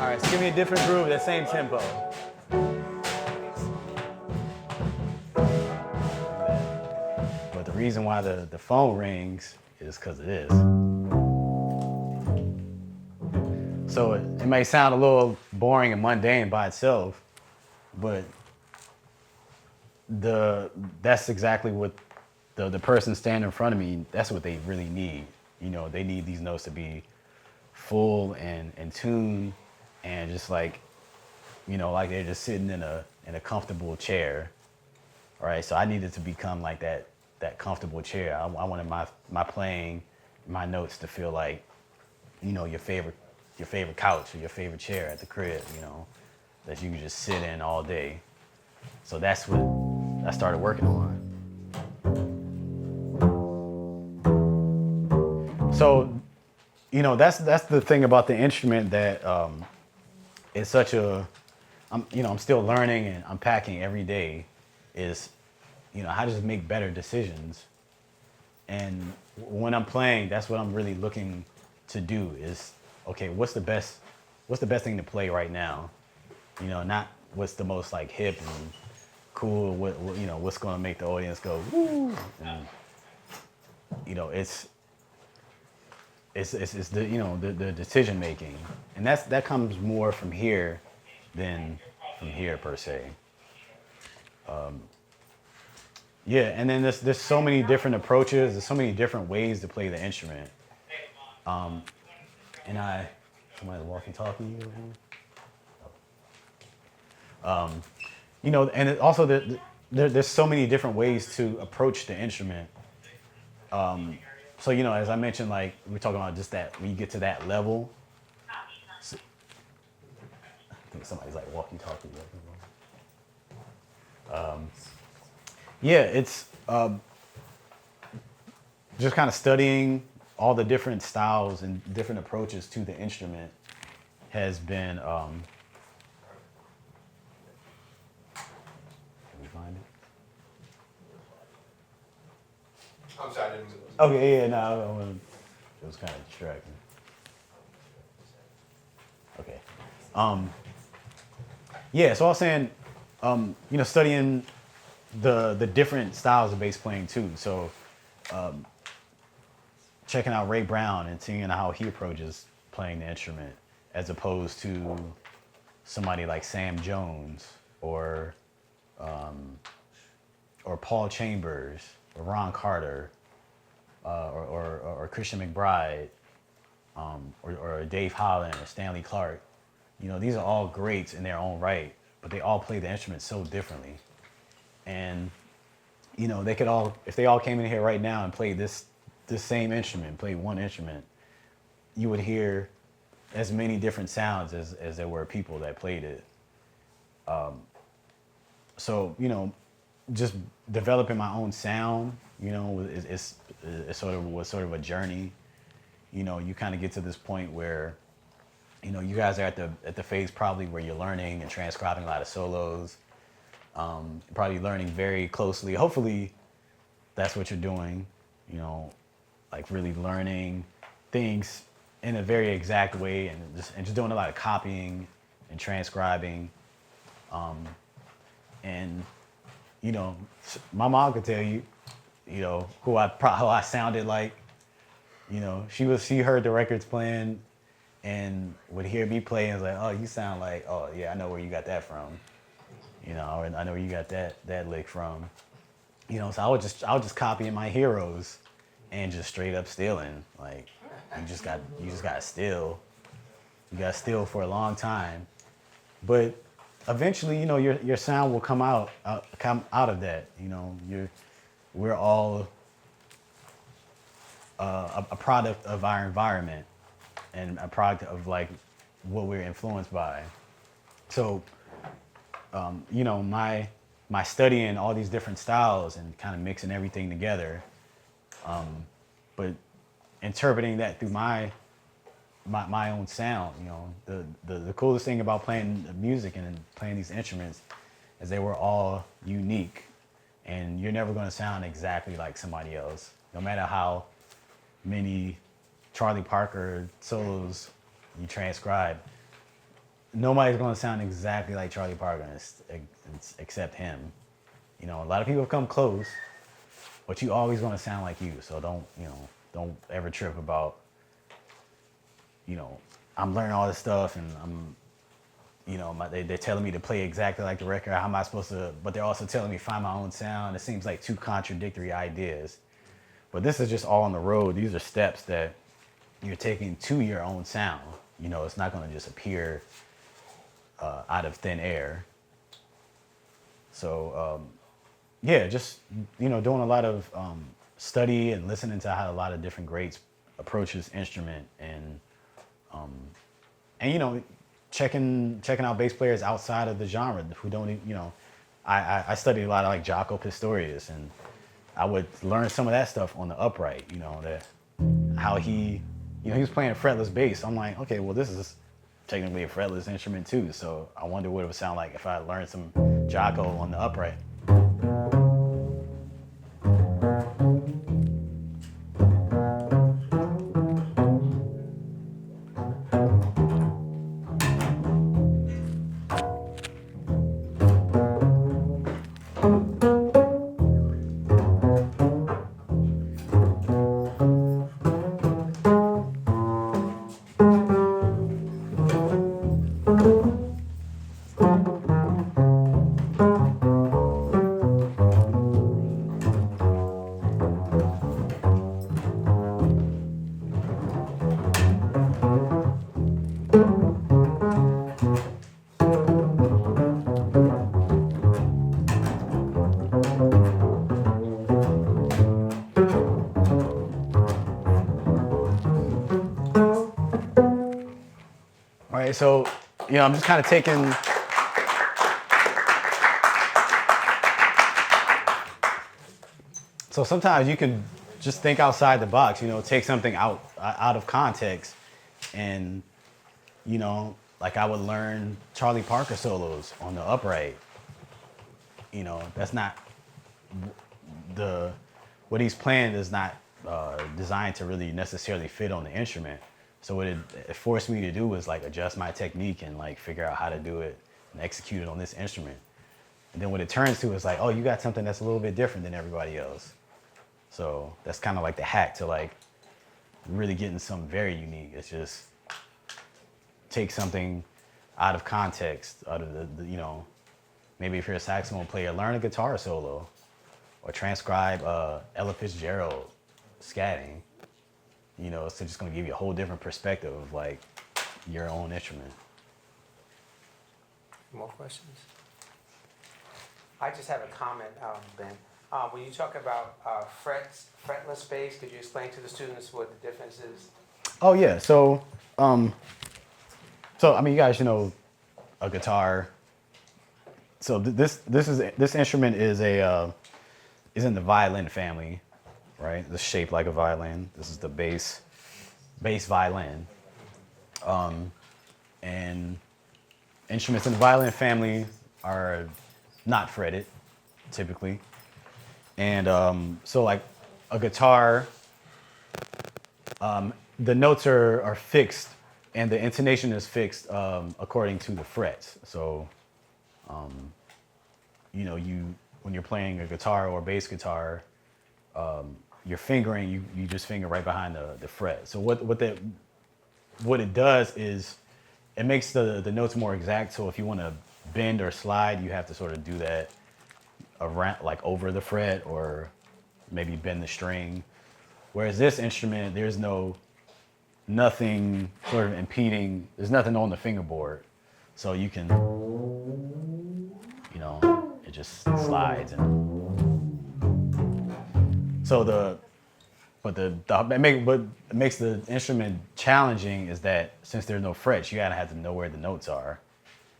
right, so give me a different groove, that same tempo. But the reason why the phone rings is because of this. So it may sound a little boring and mundane by itself, but that's exactly what the person standing in front of me, that's what they really need. You know, they need these notes to be full and in tune and just like, you know, like they're just sitting in a comfortable chair. All right, so I needed to become like that comfortable chair. I wanted my playing, my notes to feel like, you know, your favorite couch or your favorite chair at the crib, you know, that you can just sit in all day. So that's what I started working on. So, you know, that's the thing about the instrument that it's such a, I'm still learning and unpacking every day is, you know, how to just make better decisions. And when I'm playing, that's what I'm really looking to do is, okay, what's the best thing to play right now? You know, not what's the most like hip and cool, what you know, what's going to make the audience go, woo. And, you know, it's the, you know, the decision making. And that comes more from here than from here per se. Yeah, and then there's so many different approaches, there's so many different ways to play the instrument. And somebody walkie-talkie over here? You know, and it also there's so many different ways to approach the instrument. So, you know, as I mentioned, like we're talking about just that when you get to that level. So, I think somebody's like walkie-talkie. Yeah, it's just kind of studying all the different styles and different approaches to the instrument has been. Can we find it? I'm sorry, I didn't. Okay, yeah, no, it was kind of distracting. Okay. Yeah, so I was saying, you know, studying the different styles of bass playing too. So checking out Ray Brown and seeing how he approaches playing the instrument as opposed to somebody like Sam Jones or Paul Chambers or Ron Carter or Christian McBride or Dave Holland or Stanley Clark. You know, these are all greats in their own right, but they all play the instrument so differently. And, you know, they could all, if they all came in here right now and played this same instrument, played one instrument, you would hear as many different sounds as there were people that played it. So, you know, just developing my own sound, you know, is sort of a journey. You know, you kind of get to this point where, you know, you guys are at the phase probably where you're learning and transcribing a lot of solos. Probably learning very closely. Hopefully, that's what you're doing. You know, like really learning things in a very exact way, and just doing a lot of copying and transcribing. And you know, my mom could tell you, you know, how I sounded like. You know, she heard the records playing and would hear me play and was like, oh, you sound like, oh yeah, I know where you got that from. You know, I know where you got that lick from. You know, so I was just copying my heroes and just straight up stealing. Like you just gotta steal. You gotta steal for a long time. But eventually, you know, your sound will come out of that. You know, we're all a product of our environment and a product of like what we're influenced by. So, you know, my studying all these different styles and kind of mixing everything together, but interpreting that through my own sound. You know, the coolest thing about playing the music and playing these instruments is they were all unique, and you're never going to sound exactly like somebody else, no matter how many Charlie Parker solos you transcribe. nobody's going to sound exactly like Charlie Parker except him. You know, a lot of people have come close, but you always going to sound like you. So don't ever trip about, I'm learning all this stuff and they're telling me to play exactly like the record. How am I supposed to? But they're also telling me to find my own sound. It seems like two contradictory ideas. But this is just all on the road. These are steps that you're taking to your own sound. You know, it's not going to just appear out of thin air. So, just, doing a lot of study and listening to how a lot of different greats approach this instrument and checking out bass players outside of the genre who don't, I studied a lot of like Jaco Pastorius, and I would learn some of that stuff on the upright, that how he was playing a fretless bass. I'm like, okay, well, this is technically a fretless instrument too. So I wonder what it would sound like if I learned some Jaco on the upright. All right, so, I'm just kind of taking, so sometimes you can just think outside the box, take something out of context and, like I would learn Charlie Parker solos on the upright. That's not what he's playing is not designed to really necessarily fit on the instrument. So what it forced me to do was like adjust my technique and like figure out how to do it and execute it on this instrument. And then what it turns to is like, oh, you got something that's a little bit different than everybody else. So that's kind of like the hack to like really getting something very unique. It's just take something out of context, out of the maybe if you're a saxophone player, learn a guitar solo or transcribe Ella Fitzgerald scatting. It's just going to give you a whole different perspective of like your own instrument. More questions? I just have a comment, Ben. When you talk about fretless bass, could you explain to the students what the difference is? Oh yeah, so you guys a guitar. So this instrument is is in the violin family. Right, it's shaped like a violin. This is the bass violin. And instruments in the violin family are not fretted, typically. And so like a guitar, the notes are fixed and the intonation is fixed according to the frets. So, when you're playing a guitar or a bass guitar, your fingering, you just finger right behind the fret. So what it does is it makes the notes more exact. So if you want to bend or slide, you have to sort of do that around, like over the fret, or maybe bend the string. Whereas this instrument, there's nothing sort of impeding. There's nothing on the fingerboard, so you can, it just slides and. So what makes the instrument challenging is that since there's no frets, you gotta have to know where the notes are,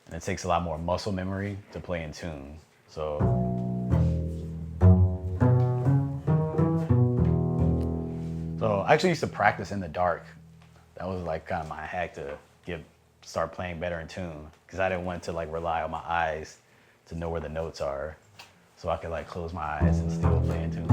and it takes a lot more muscle memory to play in tune. So I actually used to practice in the dark. That was like kind of my hack to start playing better in tune, because I didn't want to like rely on my eyes to know where the notes are, so I could like close my eyes and still play in tune.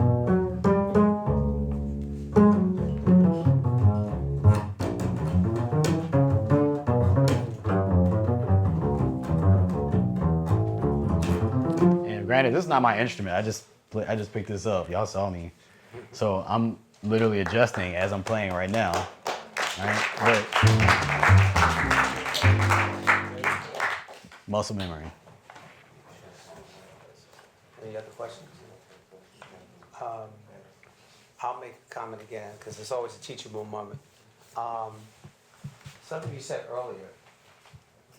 granted, this is not my instrument. I just picked this up. Y'all saw me. So I'm literally adjusting as I'm playing right now. Right? But muscle memory. Any other questions? I'll make a comment again, because it's always a teachable moment. Something you said earlier,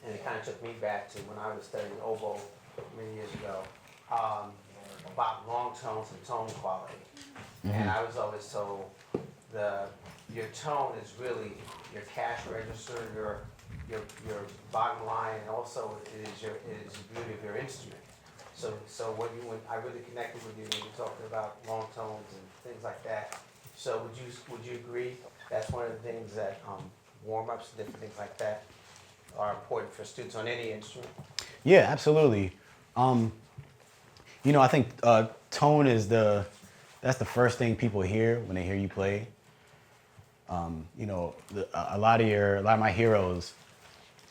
and it kind of took me back to when I was studying oboe many years ago, about long tones and tone quality. And I was always told your tone is really your cash register, your bottom line, and also it is the beauty of your instrument. So when I really connected with you when you talked about long tones and things like that. So would you agree that's one of the things that warm-ups, different things like that, are important for students on any instrument? Yeah, absolutely. I think tone is that's the first thing people hear when they hear you play. A lot of my heroes,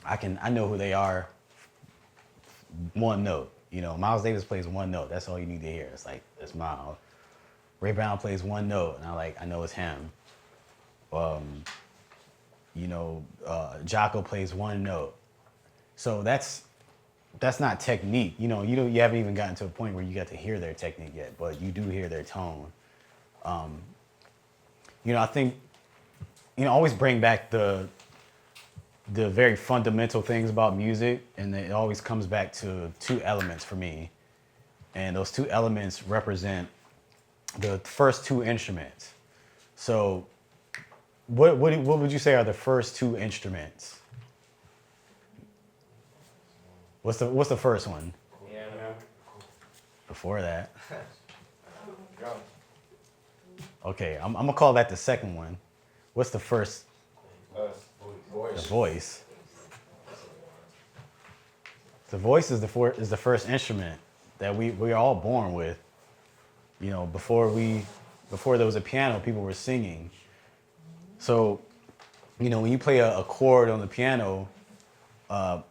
I know who they are. One note. Miles Davis plays one note. That's all you need to hear. It's Miles. Ray Brown plays one note, and I know it's him. Jocko plays one note. So that's not technique. You haven't even gotten to a point where you got to hear their technique yet, but you do hear their tone. I think, always bring back the very fundamental things about music, and it always comes back to two elements for me. And those two elements represent the first two instruments. So what would you say are the first two instruments? What's the first one? Piano. Before that. Drum. Okay, I'm gonna call that the second one. What's the first? Voice. The voice. The voice is the first instrument that we are all born with. Before there was a piano, people were singing. So, when you play a chord on the piano,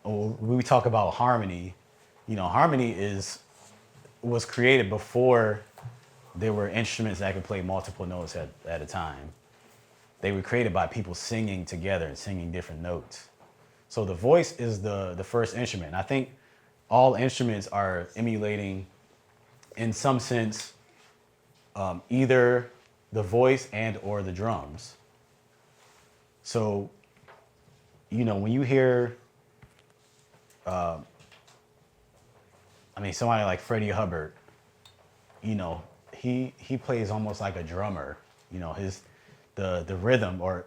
we talk about harmony. Harmony was created before there were instruments that could play multiple notes at a time. They were created by people singing together and singing different notes. So the voice is the first instrument. And I think all instruments are emulating, in some sense, either the voice and or the drums. So, when you hear, somebody like Freddie Hubbard, he plays almost like a drummer. The rhythm, or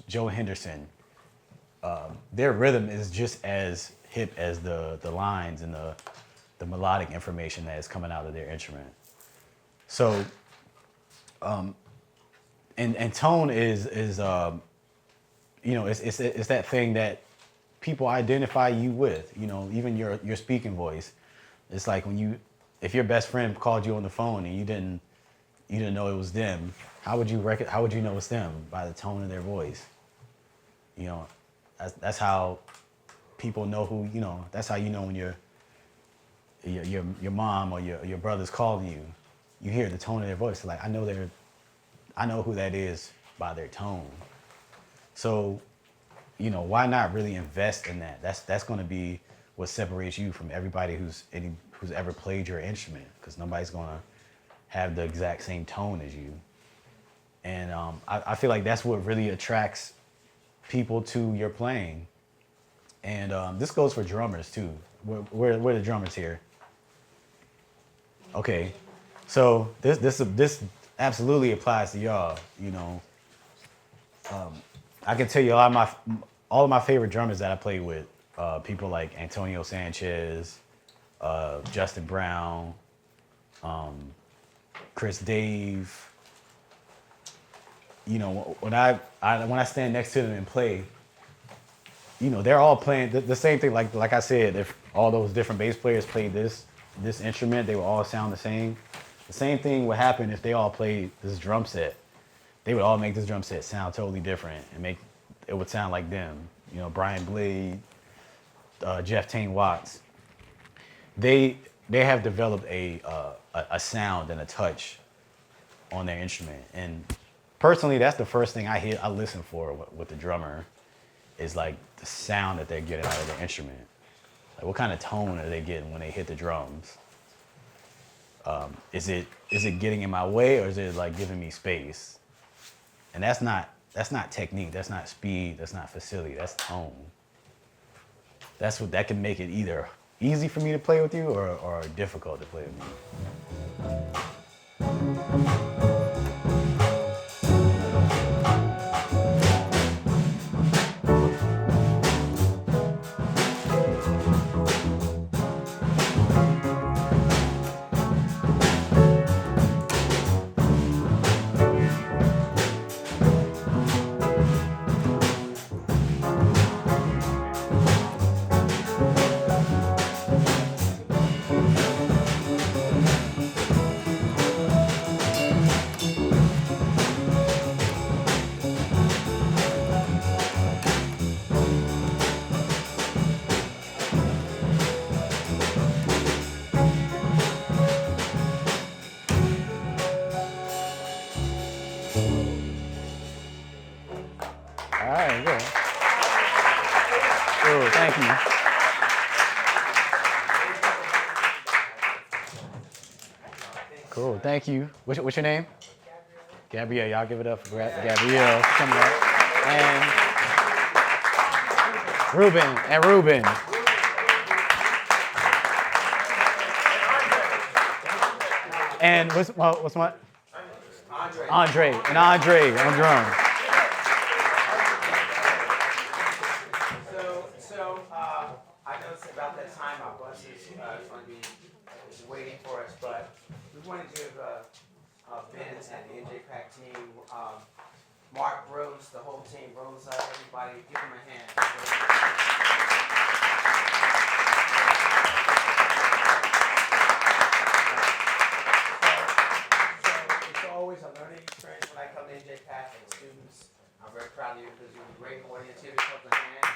Joe Henderson, their rhythm is just as hip as the lines and the melodic information that is coming out of their instrument. So, and tone is it's that thing that people identify you with. Even your speaking voice. It's like if your best friend called you on the phone and you didn't know it was them, how would you know it's them? By the tone of their voice. That's how people know who. That's how you know when your mom or your brother's calling you. You hear the tone of their voice. Like, I know who that is by their tone. So, why not really invest in that? That's going to be what separates you from everybody who's ever played your instrument, because nobody's going to have the exact same tone as you. And I feel like that's what really attracts people to your playing. And this goes for drummers too. Where are the drummers here? Okay, so this absolutely applies to y'all. I can tell you all of my favorite drummers that I played with. People like Antonio Sanchez, Justin Brown, Chris Dave. When I stand next to them and play, they're all playing the same thing. Like I said, if all those different bass players played this instrument, they would all sound the same. The same thing would happen if they all played this drum set. They would all make this drum set sound totally different and it would sound like them. Brian Blade, Jeff Tane Watts. They they have developed a sound and a touch on their instrument. And personally, that's the first thing I listen for with the drummer is like the sound that they're getting out of their instrument. Like what kind of tone are they getting when they hit the drums? Is it getting in my way, or is it like giving me space? And that's not technique, that's not speed, that's not facility, that's tone. That can make it either easy for me to play with you or difficult to play with me. All right, good. Cool, thank you. Cool, thank you. What's your name? Gabrielle. Y'all give it up for Gabrielle coming up. And Ruben. And what's my? Andre on drums. I noticed about that time our bus is going to be waiting for us, but we want to give Vince and the NJ Pack team, Mark Rose, the whole team, Rosa, everybody, give them a hand. So it's always a learning experience when I come to NJ Pack and students. I'm very proud of you because you're a great audience. Give yourself a hand.